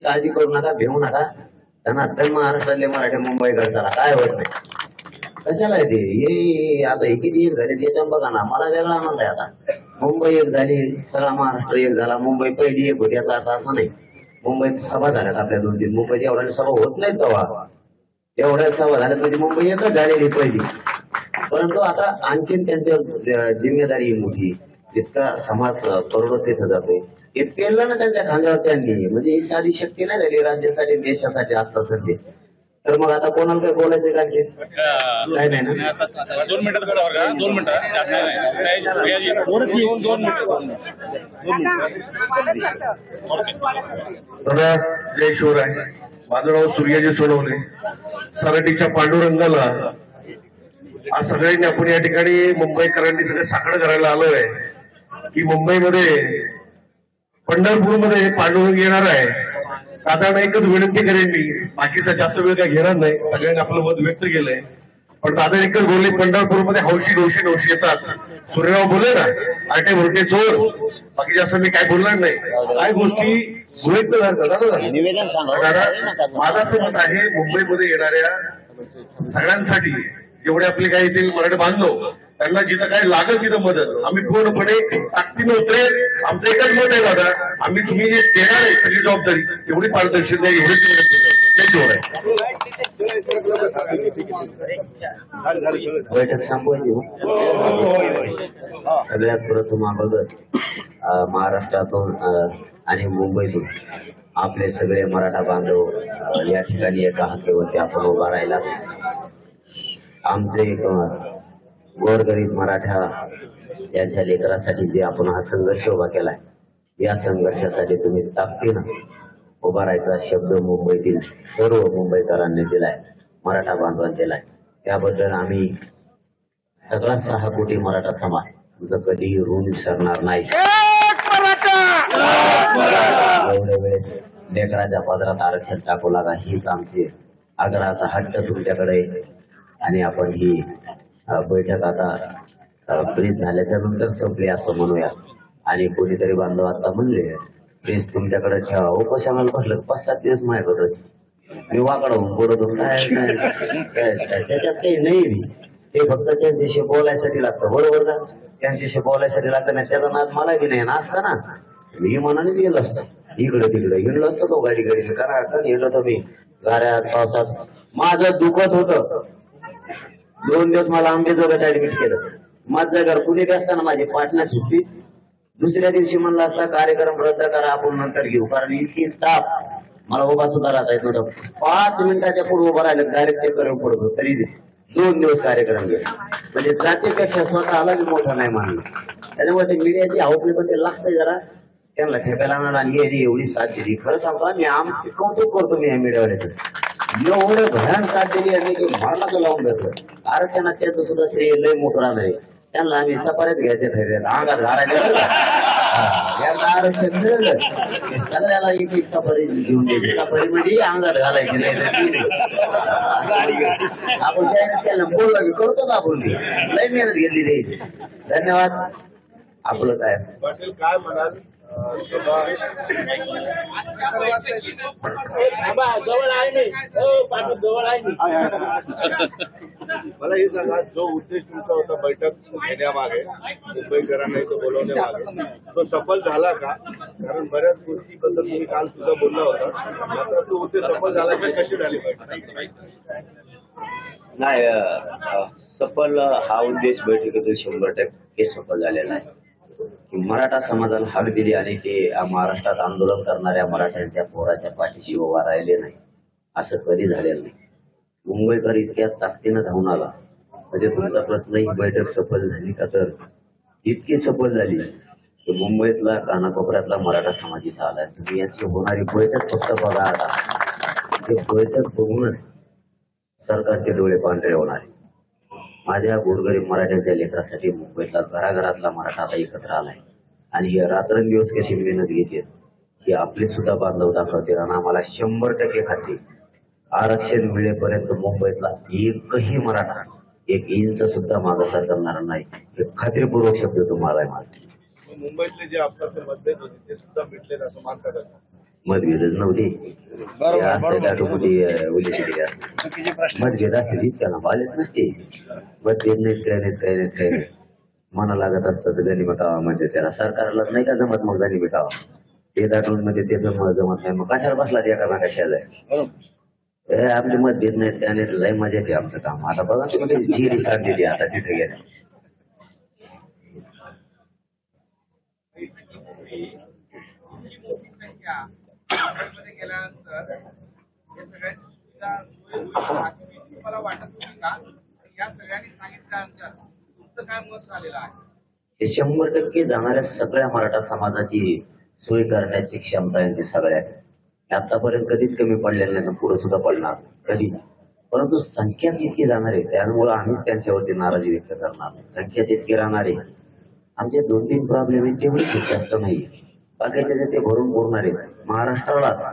काळजी करू नका, भेऊ नका. त्यांना तर महाराष्ट्रातले मराठी मुंबईकडे चला, काय होत नाही. कशाला आहे ते हे आता हे किती एक झाले त्याच्यावर बघा ना, मला वेगळा आनंद आहे. आता मुंबई एक झाली, सगळा महाराष्ट्र एक झाला. मुंबई पहिली एक होती, याचा अर्थ असा नाही. मुंबईत सभा झाल्यात आपल्या 2-3. मुंबईत एवढ्या सभा होत नाहीत तेव्हा. एवढ्या सभा झाल्यात म्हणजे मुंबई एकच झालेली पहिली. परंतु आता आणखीन त्यांच्या जिम्मेदारी मोठी, जितका समाज प्रवृत्तीत जातोय हे पेललं ना त्यांच्या खांद्यावर त्यांनी. म्हणजे ही साधी शक्ती नाही झाली राज्यासाठी देशासाठी आता सध्या. तर मग आता कोणाला काय बोलायचं काय नाही ना. 2 मिनिटात बोला बरं का, 2 मिनिटं. जय शिवराय. माझं नाव सूर्याजी सोनवणे. सराटीच्या पांडुरंगाला आज सगळ्यांनी आपण या ठिकाणी मुंबईकरांनी सगळं साकडं करायला आलोय की मुंबईमध्ये पंढरपूरमध्ये पांडुरंग येणार आहे. दादांना एकच विनंती करेन मी, बाकीचा जास्त वेळ काय घेणार नाही, सगळ्यांनी आपलं मत व्यक्त केलंय. पण दादा एकच बोलले, पंढरपूरमध्ये हौशी गौशी नवशी येतात. सूर्यराव बोलले ना, आटे भोरटे चोर. बाकी जास्त मी काय बोलणार नाही. काय गोष्टी सुरळीत निवेदन सांगा. दादा माझं असं मत आहे, मुंबईमध्ये येणाऱ्या सगळ्यांसाठी जेवढे आपले काही येथील मराठी बांधव त्यांना जिथं काय लागेल तिथं मदत आम्ही पूर्णपणे ताकदीने उतरेल. आमचं एकच मत आहे दादा, आम्ही तुम्ही जे देणार आहे सगळी जबाबदारी एवढी पारदर्शक द्या, एवढीच बैठक संपवायची. सगळ्यात प्रथम अगोदर महाराष्ट्रातून आणि मुंबईतून आपले सगळे मराठा बांधव या ठिकाणी एका हाकेवरती आपण उभा राहिला. आमचे गोरगरीब मराठा यांच्या लेकरासाठी जे आपण हा संघर्ष उभा केलाय, या संघर्षासाठी तुम्ही ताकदीनं उभा राहायचा शब्द मुंबईतील सर्व मुंबईकरांनी दिलाय, मराठा बांधवांनी दिलाय. त्याबद्दल आम्ही सगळा 6 कोटी मराठा समाज तुझं कधी ऋण विसरणार नाही. एवढ्या वेळेस लेकराच्या पदरात आरक्षण टाकू लागा हीच आमची आग्रहाचा हट्ट तुमच्याकडे. आणि आपण ही बैठक आता प्रेस झाल्याच्या नंतर संपली असं म्हणूया. आणि कोणीतरी बांधव आता म्हणले प्रेस तुमच्याकडे ठेवा. उपोषणाला बसलं 5-7 दिवस माझ्याकडे मी वाकडा होऊन बोलत होतो. त्याच्यात काही नाही. ते फक्त त्यांच्याशी बोलायसाठी लागतं, बरोबर ना. त्यांच्याशी बोलायसाठी लागतं नाही, त्याचा नाद मला बी नाही असता ना. मी मनाने गेलो असतो, इकडे तिकडे हिंडलो असतो तो गाडी कारण अडचण हिंडलो तर मी गाड्यात पावसात. माझं दुखत होतं. 2 दिवस मला आंबेजोगात ऍडमिट केलं. माझं घर पुणे असताना माझी पाटणा सुट्टी. दुसऱ्या दिवशी म्हणला असता कार्यक्रम रद्द करा, आपण नंतर घेऊ, कारण इतकी ताप मला उभा सुद्धा राहता येत नव्हतं. 5 मिनिटाच्या पुढे उभं राहिलं डायरेक्ट चेक करून पडतो. तरी 2 दिवस कार्यक्रम गेला. म्हणजे जातीपेक्षा स्वतःला बी मोठं नाही मानलं. त्याच्यामुळे ते मीडियाची आवडली पण ते लागतंय जरा त्यांना ठेकायला आणि एवढी साथ दिली. खरं सांगतो आम्ही आमचं कौतुक करतो मी या मीडियावाल्याचं. एवढं भयान साथ दिली आणि ते मरणाचं लावून धरलं. आरक्षणात त्याचं सुद्धा श्रेय लय मोठं राहणार. त्यांना आम्ही सपाऱ्यात घ्यायचे ठरले, अंगात घालायला आरक्षण मिळालं सगळ्याला एक सफारी घेऊन द्यायची. सफारी म्हणजे अंगात घालायची नाही. आपण त्यांना बोलला की करतोच आपण ती लय मेहनत घेतली द्यायची. धन्यवाद. आपलं काय पाटील काय म्हणाल? मला हे सांगा, जो उद्देश तुमचा होता बैठक घेण्यामागे, मुंबईकरांना इथं बोलवण्यामागे, तो सफल झाला का? कारण बऱ्याच गोष्टीबद्दल तुम्ही काल सुद्धा बोलला होता, मात्र तो उद्देश सफल झाला की कशी झाली पाहिजे? नाही, सफल हा उद्देश बैठकीतून 100% सफल झालेला आहे. मराठा समाजाला हाक दिली आणि ते महाराष्ट्रात आंदोलन करणाऱ्या मराठ्यांच्या पोराच्या पाठीशी उभा राहिले नाही, असं कधी झालेलं नाही. मुंबईकर इतक्या ताकदीनं धावून आला. म्हणजे तुमचा प्रश्न ही बैठक सफल झाली का, तर इतकी सफल झाली की मुंबईतला कानाकोपऱ्यातला मराठा समाज इथं आलाय. तुम्ही याची होणारी बैठक फक्त बघा. आता ते बैठक बघूनच सरकारचे डोळे पांढरे होणार. माझ्या गोरगरीब मराठ्यांच्या लेकरासाठी मुंबईतला घराघरातला मराठा आता एकत्र आलाय आणि हे रात्रंदिवस कशी मेहनत घेते ही आपले सुद्धा बांधव दाखवते. आणि आम्हाला 100% खात्री, आरक्षण मिळेपर्यंत मुंबईतला एकही मराठा 1 इंच सुद्धा मागासा करणार नाही, हे खात्रीपूर्वक शब्द तुम्हाला आहे माझा. मुंबईतले जे आपल्याचे मतभेद होते ते सुद्धा मिटले असं मानतात. मतभेदच नव्हते. बरोबर, या बरोबर. असं मोठी उल्लेख केली आहे. चुकीचे प्रश्न. मतभेद असले इतक्याला बालेच नसते. मतभेद नाहीत काय नाही मना लागत असतं गणिमतावा म्हणजे त्याला सरकारलाच नाही का जमत मग गणिमतावा ते दाखवून म्हणजे ते जमत नाही मग कशाला बसला ते एका कशाला बरोबर. आपले मतभेद नाहीत त्याने लय मजा येते आमचं काम. आता बघा तुम्ही जिरी सांगते आता तिथे गेल्या मध्ये गेल्यानंतर या सगळ्यांची सुविधा सोय होईल अशी तुम्हाला वाटत होती का? या सगळ्यांनी सांगितल्यानंतर तुमचं काय मत झालेलं आहे? हे 100% जाणाऱ्या सगळ्या मराठा समाजाची सोय करण्याची क्षमता यांची सगळ्यात आतापर्यंत कधीच कमी पडलेलं नाही, पुढे सुद्धा पडणार कधीच. परंतु संख्याच इतकी जाणार आहे त्यामुळे आम्हीच त्यांच्यावरती नाराजी व्यक्त करणार. संख्याच इतकी राहणार आहे. आमचे 2-3 प्रॉब्लेम आहेत तेवढे जास्त नाही. बाकीचे जे ते भरून पुरणार आहेत. महाराष्ट्रालाच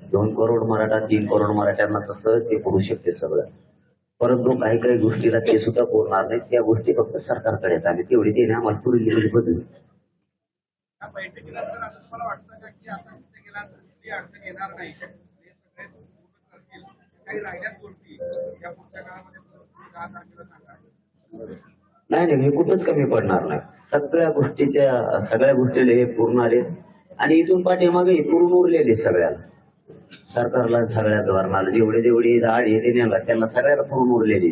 2 करोड मराठा 3 करोड मराठ्यांना तर सहज ते पुरू शकते सगळं. परंतु काही काही गोष्टीला ते सुद्धा पुरणार नाहीत. त्या गोष्टी फक्त सरकारकडे आहेत आणि तेवढी ते आम्हाला पुढे बदल. या बैठकीनंतर असं तुम्हाला वाटतं का की आता तिथे गेल्यानंतर कुठली अडचण येणार नाही, हे सगळे पूर्ण करतील? काही राहिल्याच गोष्टी या पुढच्या काळामध्ये 10 तारखेला सांगा. नाही हे कुठंच कमी पडणार नाही. सगळ्या गोष्टीला हे पूर्ण आले आणि इथून पाठीमागे हे पुरून उरलेले सगळ्याला. सरकारला सगळ्या धोरणाला जेवढे आड येते नेला त्यांना सगळ्याला पुरून उरलेले.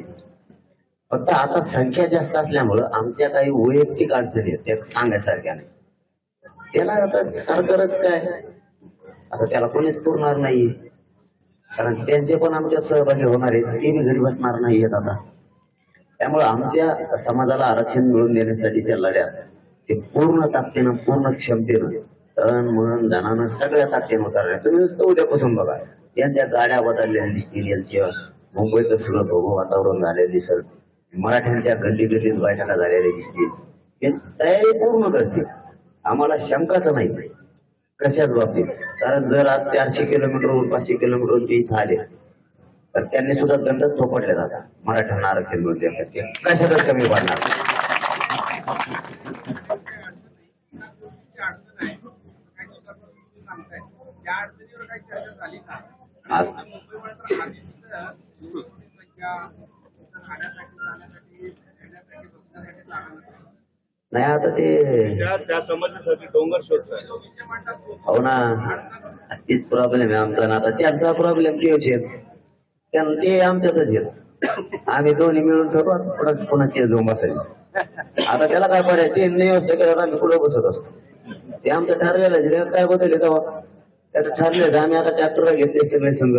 फक्त आता संख्या जास्त असल्यामुळं आमच्या काही वैयक्तिक अडचणी आहेत त्या सांगायसारख्या नाही. त्याला आता सरकारच काय आता त्याला कोणीच पुरणार नाही. कारण त्यांचे पण आमच्यात सहभागी होणार आहेत. ते बी घरी बसणार नाहीयेत आता. त्यामुळे आमच्या समाजाला आरक्षण मिळवून देण्यासाठीच्या लढ्यात ते पूर्ण ताकदीनं पूर्ण क्षमतेनं तन मन धनानं सगळ्या ताकदीनं उतरल्या. तुम्ही नुसतं उद्यापासून बघा यांच्या गाड्या बदललेल्या दिसतील. यांच्या मुंबईत सगळं भोगं वातावरण झालेलं दिसत. मराठ्यांच्या गल्ली गल्लीत बैठका झालेल्या दिसतील. हे तयारी पूर्ण करतील. आम्हाला शंकाच नाही कशाच बाबतीत. कारण जर आज 400 किलोमीटरवरून 500 किलोमीटरवरून ते इथं आले तर त्यांनी सुद्धा दंड थोपटले जातात मराठ्यांना आरक्षण मिळून देण्यासाठी. कशातच कमी पडणार. या अडचणीवर काही चर्चा झाली का? आज मुंबईमध्ये तर आधीच संख्या खाण्यासाठी जाण्यासाठी येण्यासाठी बसण्यासाठी जाणार नाही आता ते त्या समस्येसाठी डोंगर शोधताय. विषय म्हणतात तो. हो ना तीच प्रॉब्लेम आहे आमचा ना. आता त्यांचा प्रॉब्लेम तेच आहे. त्यांना ते आमच्यातच येत. आम्ही दोन्ही मिळून ठरवू पुन्हा ते जाऊन बसायचं. आता त्याला काय पर्याय ते नाही असतं केल्यावर आम्ही पुढे बसत असतो. ते आमचं ठरलेलं काय बदलले तेव्हा त्याचं ठरलं. आम्ही आता ट्रॅक्टर घेतले सगळे संघ.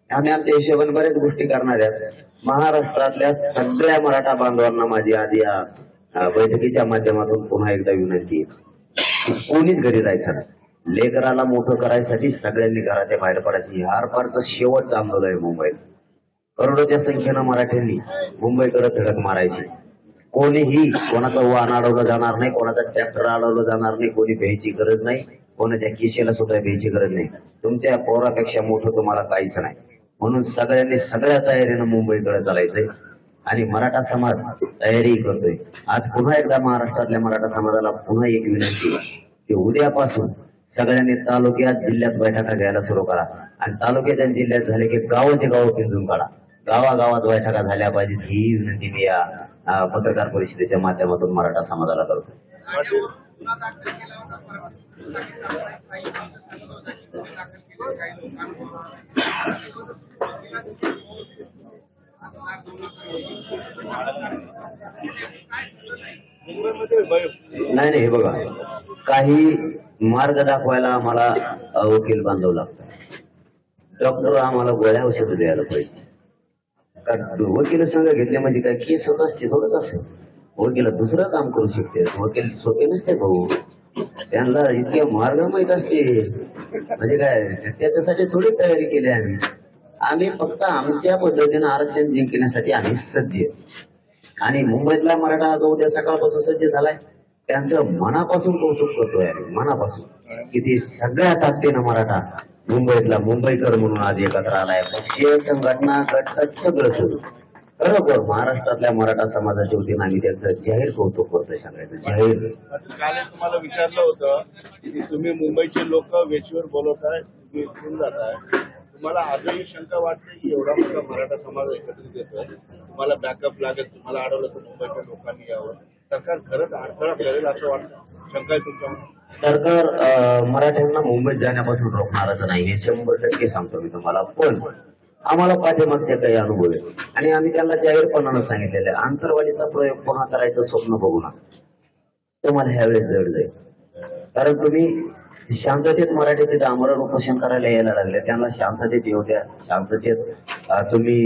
आम्ही आमच्या हिशोबाने बऱ्याच गोष्टी करणार आहेत. महाराष्ट्रातल्या सगळ्या मराठा बांधवांना माझी आधी या बैठकीच्या माध्यमातून पुन्हा एकदा विनंती आहे. कोणीच घरी जायचं नाही. लेकराला मोठं करायसाठी सगळ्यांनी घराच्या बाहेर पडायची. आरपारचं शेवटचं आंदोलन आहे मुंबईत. करोडोच्या संख्येनं मराठ्यांनी मुंबईकडे धडक मारायची. कोणीही कोणाचा वाहन अडवलं जाणार नाही. कोणाचा ट्रॅक्टर अडवलं जाणार नाही. कोणी भ्यायची गरज नाही. कोणाच्या किशेला सुद्धा भ्यायची गरज नाही. तुमच्या पोरापेक्षा मोठं तुम्हाला काहीच नाही. म्हणून सगळ्यांनी सगळ्या तयारीनं मुंबईकडे चालायचंय आणि मराठा समाज तयारी करतोय. आज पुन्हा एकदा महाराष्ट्रातल्या मराठा समाजाला पुन्हा एक विनंती की उद्यापासून सगळ्यांनी तालुक्यात जिल्ह्यात बैठका घ्यायला सुरू करा आणि तालुक्यात आणि जिल्ह्यात झाले की गावाचे गाव पिंजून काढा. गावागावात बैठका झाल्या पाहिजेत. ही विनंती मी या पत्रकार परिषदेच्या माध्यमातून मराठा समाजाला करतो. गुन्हा दाखल केला होता परवा. काही दाखल केले काही नाही हे बघा काही मार्ग दाखवायला आम्हाला वकील बांधव लागतात. डॉक्टर आम्हाला गोळ्या औषध द्यायला पाहिजे. कारण वकील संघ घेतले म्हणजे काय केसच असते थोडंच असेल. वकील दुसरं काम करू शकते. वकील सोपे नसते भाऊ. त्यांना इतके मार्ग माहित असते. म्हणजे काय त्याच्यासाठी थोडी तयारी केली आम्ही फक्त आमच्या पद्धतीनं आरक्षण जिंकण्यासाठी आम्ही सज्ज आहे. आणि मुंबईतला मराठा जो उद्या सकाळपासून सज्ज झालाय त्यांचं मनापासून कौतुक करतोय आम्ही. मनापासून किती सगळ्या ताकदीनं मराठा मुंबईतला मुंबईकर म्हणून आज एकत्र आलाय. पक्षीय संघटना गट सगळं सोडून खरोखर महाराष्ट्रातल्या मराठा समाजाच्या वतीनं आम्ही त्यांचं जाहीर कौतुक करतोय, सांगायचं जाहीर. काल तुम्हाला विचारलं होतं की तुम्ही मुंबईचे लोक वेशीवर बोलवताय, तुम्ही इथून जाताय, तुम्हाला आजही शंका वाटते की एवढा मोठा मराठा समाज एकत्रित येतोय, तुम्हाला बॅकअप लागेल, तुम्हाला अडवलं तर मुंबईच्या लोकांनी यावं, सरकार खरंच अडथळा करेल असं वाटतं? शंका आहे तुमच्या? सरकार मराठ्यांना मुंबईत जाण्यापासून रोखणारच नाही, हे 100% सांगतो मी तुम्हाला. पण आम्हाला पाठीमागचे काही अनुभव आहे आणि आम्ही त्यांना जाहीरपणानं सांगितलेलं आहे, आंतरवाडीचा प्रयोग पुन्हा करायचं स्वप्न बघू नका, तुम्हाला ह्यावेळेस जड जाईल. कारण तुम्ही शांततेत मराठीचे आमरण उपोषण करायला यायला लागले, त्यांना शांततेत येऊ द्या. शांततेत तुम्ही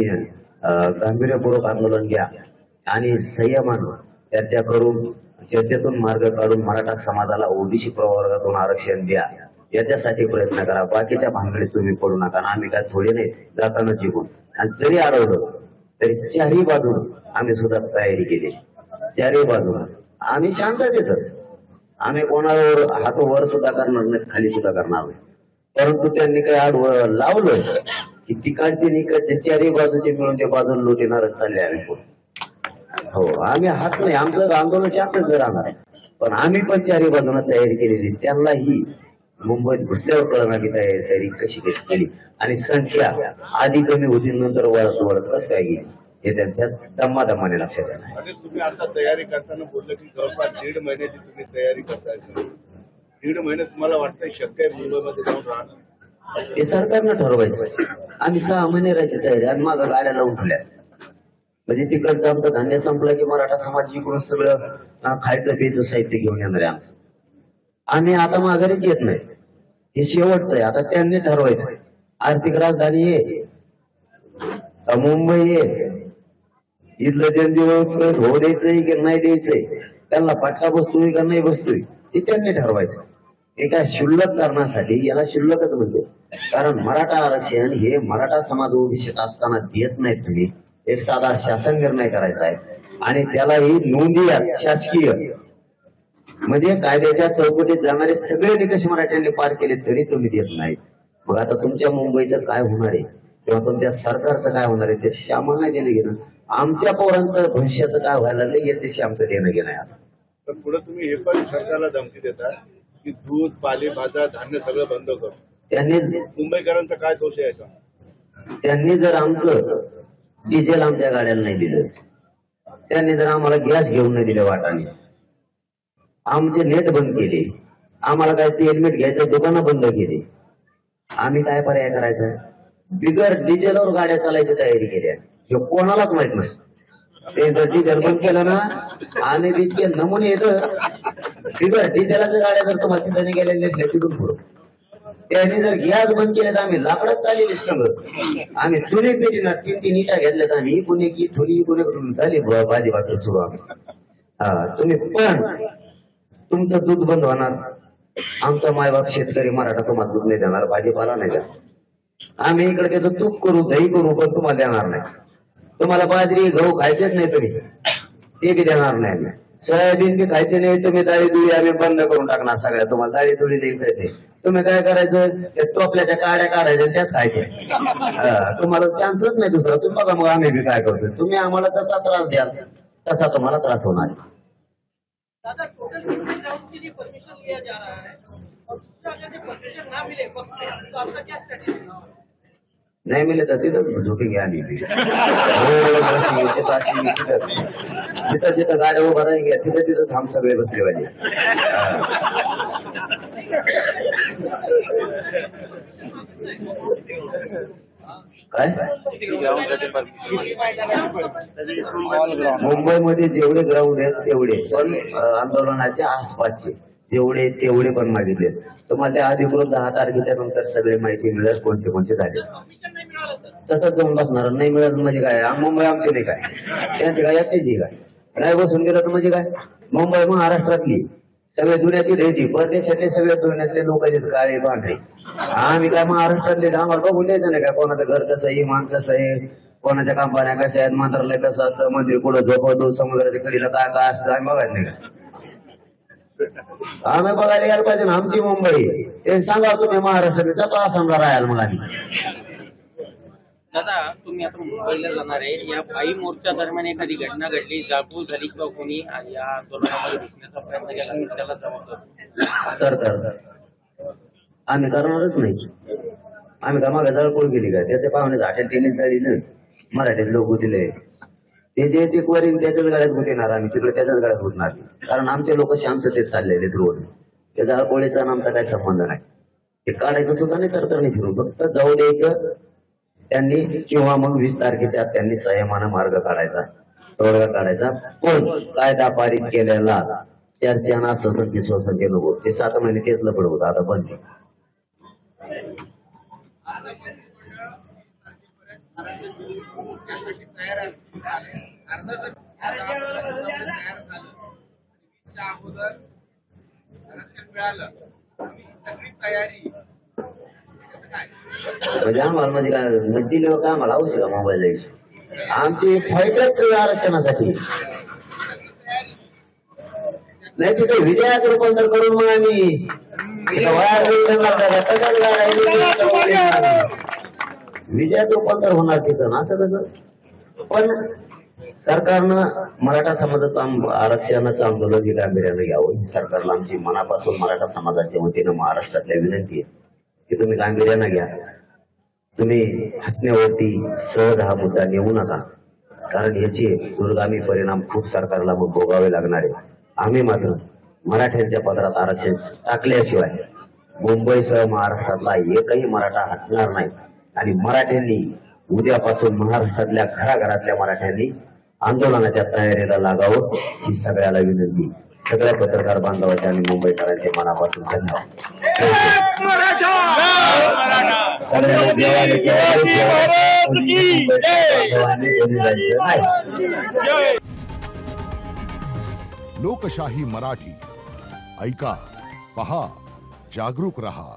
गांभीर्यपूर्वक आंदोलन घ्या आणि संयमानं चर्चा करून चर्चेतून मार्ग काढून मराठा समाजाला ओबीसी प्रवर्गातून आरक्षण द्या, याच्यासाठी प्रयत्न करा. बाकीच्या भानगडीत तुम्ही पडू नका. आम्ही काय थोडे नाही जाताना जिंकून, आणि जरी अडवलं तरी चारही बाजून आम्ही सुद्धा तयारी केली. चारही बाजून आम्ही शांततेतच, आम्ही कोणावर हात वर सुद्धा करणार नाही, खाली सुद्धा करणार नाही. परंतु त्यांनी काही आड लावलं की तिकडचे निकडचे चारही बाजूचे मिळून ते बाजूला लुटीणारच चालले आम्ही पुढे. हो, आम्ही हात नाही, आमचं आंदोलन शांतच राहणार. पण आम्ही पण चारही बाजूला तयारी केलेली. त्यांनाही मुंबईत घुसल्यावर कळणार की तयारी कशी कशी केली आणि संख्या आधी कमी होती, नंतर वाढत वाढत कसं काय गेली हे त्यांच्या दमादमाने लक्षात येणार. आणि तुम्ही आता तयारी करताना बोललं की जवळपास 1.5 महिन्याची तुम्ही तयारी करताय. 1.5 महिने तुम्हाला वाटतंय शक्य आहे मुंबईमध्ये जाऊन राहणं? हे सरकारनं ठरवायचं. आम्ही 6 महिने राहायची तयारी आणि माझं गाड्या लावून ठेवल्या. म्हणजे तिकडचं आमचं धान्य संपलं की मराठा समाज इकडून सगळं खायचं प्यायचं साहित्य घेऊन येणार आहे आमचं. आम्ही आता माघारीच येत नाही, हे शेवटचं आहे. आता त्यांनी ठरवायचं आर्थिक राजधानी आहे मुंबई आहे, इथलं जनजीवन होऊ द्यायचंय की नाही द्यायचंय, त्यांना फटका बसतोय का नाही बसतोय ते त्यांनी ठरवायचं. एका क्षुल्लक कारणासाठी याला क्षुल्लकच म्हणतो. कारण मराठा आरक्षण हे मराठा समाज ओबीसीत असताना देत नाहीत तुम्ही. एक साधा शासन निर्णय करायचा आहे आणि त्यालाही नोंदी शासकीय, म्हणजे कायद्याच्या चौकटीत जाणारे सगळे निकष मराठ्यांनी पार केले तरी तुम्ही देत नाहीत. मग आता तुमच्या मुंबईचं काय होणार आहे किंवा तुमच्या सरकारचं काय होणार आहे त्याच्याशी आम्हाला नाही देणं घेणं. आमच्या पोरांचं भविष्याचं काय व्हायला लागलं याच्याशी आमचं देणं घेणं आहे. आता तर पुढे तुम्ही हे पण सरकारला धमकी देता की दूध पालेभाज्या धान्य सगळं बंद करू. त्यांनी मुंबईकरांचा काय दोष आहे याचा? त्यांनी जर आमचं डिझेल आमच्या गाड्याला नाही दिलं, त्यांनी जर आम्हाला गॅस घेऊन नाही दिले वाटाने, आमचे नेट बंद केले, आम्हाला काय तेल मीठ घ्यायचं दुकानं बंद केली, आम्ही काय पर्याय करायचा? बिगर डिझेलवर गाड्या चालायची तयारी केली आहे. हे कोणालाच माहित नसतं. ते जर डिझेल बंद केलं ना, आणि तितके नमुने येतं बिगर डिझेलाच्या गाड्या जर तुम्हाला तिथे गेलेल्या तिथून पुढं. त्यांनी जर गॅस बंद केले तर आम्ही लाकडात चालेल सगळं. आम्ही चुली पेटी ना 3-3 इटा घेतल्यात आम्ही, कुणी की थोडी कुणी झाली भाजी भाकर सुरू आम्ही. हा, तुम्ही पण तुमचं दूध बंद होणार, आमचा मायबाप शेतकरी मराठा तुम्हाला दूध नाही देणार, भाजीपाला नाही देणार. आम्ही इकडे त्याचं तूप करू दही करू पण तुम्हाला देणार नाही. तुम्हाला बाजरी गहू खायचेच नाही तुम्ही, ते बी देणार नाही. सोयाबीन बी खायचे नाही तुम्ही, डाळी दुळी आम्ही बंद करून टाकणार सगळ्या. तुम्हाला डाळी दुळी नाही खायचे. तुम्ही काय करायचं, ते टोपल्याच्या काड्या काढायच्या त्याच खायचे. तुम्हाला चान्सच नाही दुसरा. तुम्ही बघा मग आम्ही बी काय करतो. तुम्ही आम्हाला तसा त्रास द्याल तसा तुम्हाला त्रास होणार. दादा टोटल कितने ग्राउंड के लिए परमिशन लिया जा रहा है और दूसरा अगर परमिशन ना मिले वक्त पे तो आपका क्या स्ट्रेटेजी? नाही मिले तर तिथं झोपिंग आम्ही जिथं जिथं गाड्या उभा राहील तिथं तिथं थांब सगळे बसले पाहिजे. काय मुंबईमध्ये जेवढे ग्राउंड आहेत तेवढे, पण आंदोलनाच्या आसपासचे जेवढे तेवढे पण मागितले. तुम्हाला त्या अधिकृत 10 तारखेच्या नंतर सगळे माहिती मिळेल कोणते कोणते झाले. तसंच जाऊन बसणार नाही मिळत म्हणजे काय, मुंबई आमची नाही काय, त्यांची काय एकट्याची काय नाही बसून गेलं तर म्हणजे काय. मुंबई महाराष्ट्रातली सगळे जुन्याची द्यायची, परदेशातले सगळे जुन्यातले लोक आहेत काळे पांढरे. आम्ही काय महाराष्ट्रातले, आम्हाला बघून द्यायचं नाही काय कोणाचं घर कसं आहे, इमान कसं आहे, कोणाच्या कंपन्या कशा आहेत, मंत्रालय कसं असतं, मंदिर कुठं झोपवतो, समुद्राच्या कडीला काय काय असतं आम्ही बघायचं नाही काय. आम्ही बघायला यायला पाहिजे ना आमची मुंबई. ते सांगा तुम्ही महाराष्ट्रात जातो आसामला राहायला मग आम्ही. दादा तुम्ही आता मुंबईला जाणार आहे, या पायी मोर्चा दरम्यान एखादी घटना घडली, जाळपोळ झाली किंवा कोणी या आंदोलनामध्ये घुसण्याचा प्रयत्न केला तर त्याला जबाबदार तर आम्ही करणारच नाही. आम्ही का मागे जळपोळ केली का? त्याचे पाहुणे झाटेल त्यांनी जाळीलं, मराठीत लोक दिले ते जे ते वरील त्याच्याच गाड्यात गुतेणार, आम्ही तिकडे त्याच्याच गाड्यात गुतणार. कारण आमचे लोक शांततेत चाललेले रोड. त्या जळपोळीचा आणि आमचा काही संबंध नाही. ते काढायचं सुद्धा नाही सरकारने फिरून, फक्त जाऊ द्यायचं त्यांनी, किंवा मग 20 तारखेच्या आत त्यांनी संयमानं मार्ग काढायचा, तोडगा काढायचा. पण कायदा पारित केलेला चर्चा असं ते शोषण केलं होतं, ते 7 महिने तेच लपड होतं, आता बंद. त्यासाठी तयार आहे. अर्ध जर तयार झालं च्या अगोदर आरक्षण मिळालं, सगळी तयारी काय म्हणजे आम्हाला म्हणजे काय दिल्यावर काय आम्हाला आवश्यक आहे मोबाईल द्यायची? आमची फाईटच आरक्षणासाठी नाही. तिथे विजयाचं रूपांतर करून मग आम्ही विजयाचं रूपांतर होणार तिथं, असं कसं? पण सरकारनं मराठा समाजाचं आरक्षणाचं आंदोलन हे गांभीर्यानं घ्यावं, सरकारला आमची मनापासून मराठा समाजाच्या वतीनं महाराष्ट्रातल्या विनंती आहे की तुम्ही गांभीर्यानं घ्या. तुम्ही हसण्यावरती सहज हा मुद्दा नेऊ नका, कारण याचे दूरगामी परिणाम खूप सरकारला मग भोगावे लागणार आहे. आम्ही मात्र मराठ्यांच्या पदरात आरक्षण टाकल्याशिवाय मुंबईसह महाराष्ट्रातला एकही मराठा हटणार नाही. आणि मराठ्यांनी उद्यापासून महाराष्ट्रातल्या घराघरातल्या मराठ्यांनी आंदोलनाच्या तयारीला लागावं, ही सगळ्याला विनंती. सगळ्या पत्रकार बांधवाच्या आणि मुंबईकरांचे मनापासून धन्यवाद. सगळ्याला लोकशाही मराठी ऐका, पहा, जागरूक रहा.